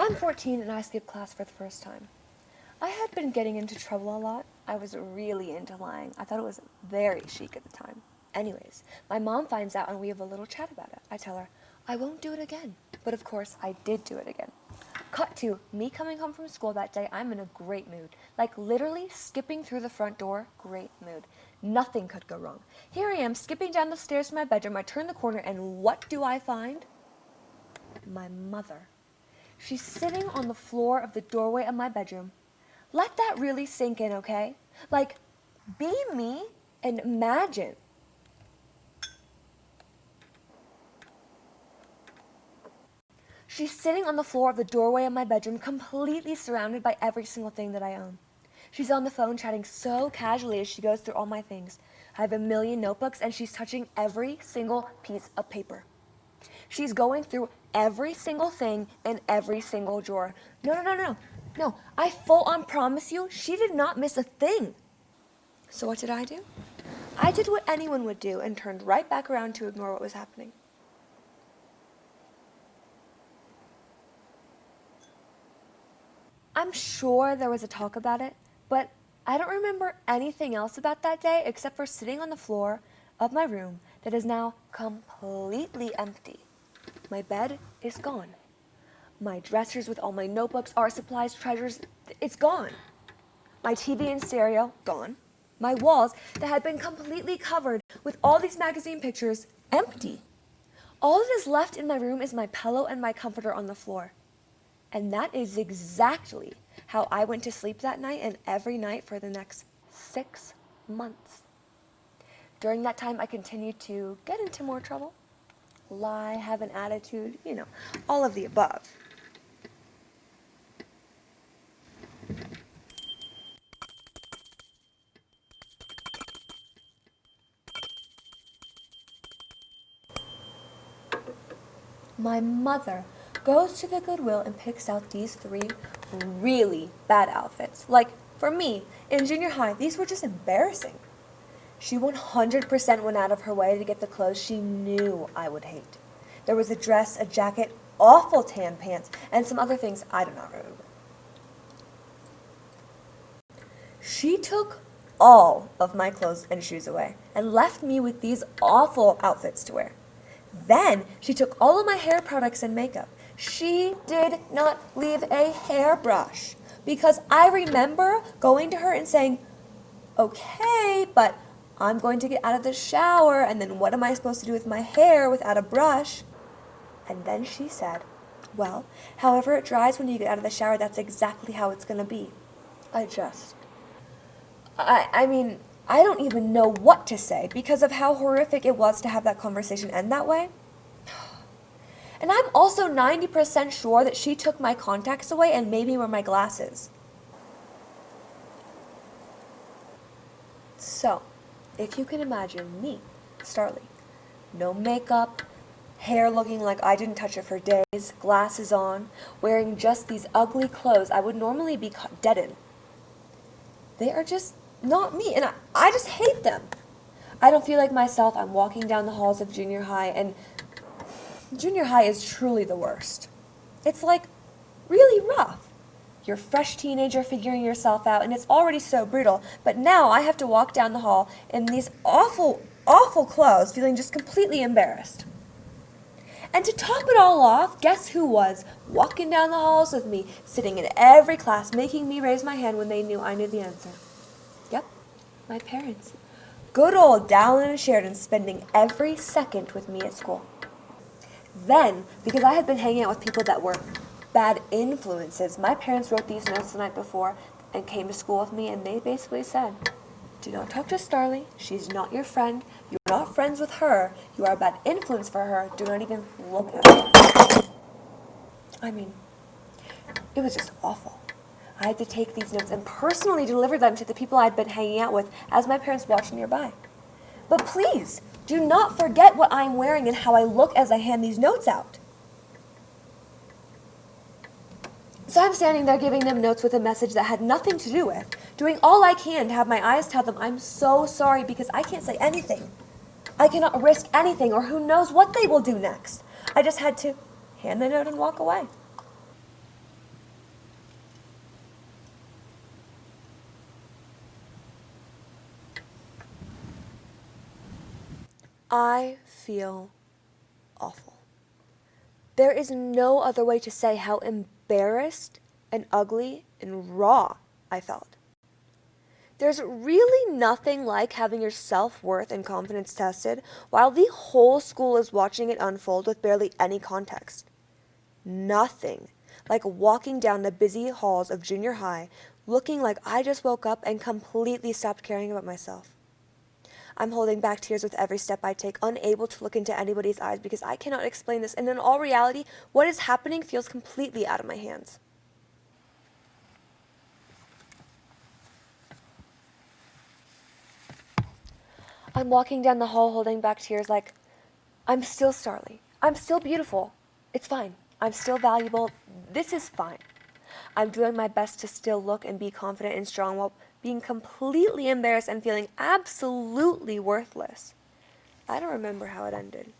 I'm 14 and I skipped class for the first time. I had been getting into trouble a lot. I was really into lying. I thought it was very chic at the time. Anyways, my mom finds out and we have a little chat about it. I tell her, I won't do it again. But of course, I did do it again. Cut to me coming home from school that day. I'm in a great mood. Like literally skipping through the front door, great mood. Nothing could go wrong. Here I am skipping down the stairs to my bedroom. I turn the corner and what do I find? My mother. She's sitting on the floor of the doorway of my bedroom. Let that really sink in, okay? Like, be me and imagine. She's sitting on the floor of the doorway of my bedroom, completely surrounded by every single thing that I own. She's on the phone chatting so casually as she goes through all my things. I have a million notebooks and she's touching every single piece of paper. She's going through every single thing in every single drawer. No, I full on promise you, she did not miss a thing. So what did I do? I did what anyone would do and turned right back around to ignore what was happening. I'm sure there was a talk about it, but I don't remember anything else about that day except for sitting on the floor of my room that is now completely empty. My bed is gone. My dressers with all my notebooks, art supplies, treasures, it's gone. My TV and stereo, gone. My walls that had been completely covered with all these magazine pictures, empty. All that is left in my room is my pillow and my comforter on the floor. And that is exactly how I went to sleep that night and every night for the next 6 months. During that time, I continued to get into more trouble, lie, have an attitude, all of the above. My mother goes to the Goodwill and picks out these 3 really bad outfits. Like, for me, in junior high, these were just embarrassing. She 100% went out of her way to get the clothes she knew I would hate. There was a dress, a jacket, awful tan pants, and some other things I do not remember. She took all of my clothes and shoes away and left me with these awful outfits to wear. Then she took all of my hair products and makeup. She did not leave a hairbrush because I remember going to her and saying, okay, but I'm going to get out of the shower and then what am I supposed to do with my hair without a brush? And then she said, well, however it dries when you get out of the shower, that's exactly how it's going to be. I don't even know what to say because of how horrific it was to have that conversation end that way. And I'm also 90% sure that she took my contacts away and made me wear my glasses. So, if you can imagine me, Starlie, no makeup, hair looking like I didn't touch it for days, glasses on, wearing just these ugly clothes I would normally be dead in. They are just not me, and I just hate them. I don't feel like myself. I'm walking down the halls of junior high, and junior high is truly the worst. It's like really rough. You're a fresh teenager figuring yourself out, and it's already so brutal, but now I have to walk down the hall in these awful, awful clothes, feeling just completely embarrassed. And to top it all off, guess who was walking down the halls with me, sitting in every class, making me raise my hand when they knew I knew the answer? Yep, my parents. Good old Dallin and Sheridan spending every second with me at school. Then, because I had been hanging out with people that were bad influences, my parents wrote these notes the night before and came to school with me, and they basically said, do not talk to Starlie. She's not your friend. You're not friends with her. You are a bad influence for her. Do not even look at her. It was just awful. I had to take these notes and personally deliver them to the people I'd been hanging out with as my parents watched nearby. But please, do not forget what I'm wearing and how I look as I hand these notes out. So I'm standing there giving them notes with a message that had nothing to do with, doing all I can to have my eyes tell them I'm so sorry because I can't say anything. I cannot risk anything or who knows what they will do next. I just had to hand the note and walk away. I feel awful. There is no other way to say how embarrassed and ugly and raw I felt. There's really nothing like having your self-worth and confidence tested while the whole school is watching it unfold with barely any context. Nothing like walking down the busy halls of junior high looking like I just woke up and completely stopped caring about myself. I'm holding back tears with every step I take, unable to look into anybody's eyes because I cannot explain this, and in all reality, what is happening feels completely out of my hands. I'm walking down the hall holding back tears like, I'm still Starlie. I'm still beautiful. It's fine. I'm still valuable. This is fine. I'm doing my best to still look and be confident and strong while being completely embarrassed and feeling absolutely worthless. I don't remember how it ended.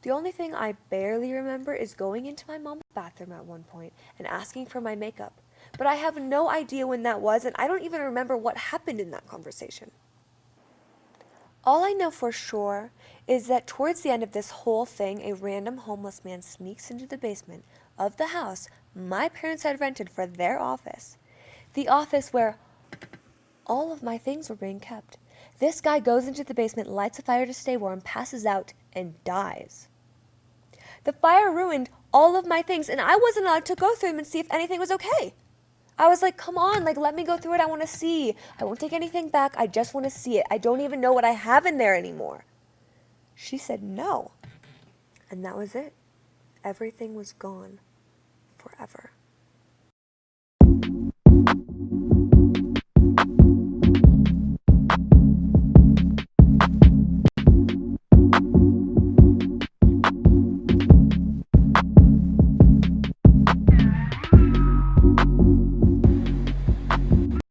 The only thing I barely remember is going into my mom's bathroom at one point and asking for my makeup. But I have no idea when that was, and I don't even remember what happened in that conversation. All I know for sure is that towards the end of this whole thing, a random homeless man sneaks into the basement of the house my parents had rented for their office. The office where all of my things were being kept. This guy goes into the basement, lights a fire to stay warm, passes out, and dies. The fire ruined all of my things, and I wasn't allowed to go through them and see if anything was okay. I was like, come on, like, let me go through it. I want to see. I won't take anything back. I just want to see it. I don't even know what I have in there anymore. She said no. And that was it. Everything was gone forever.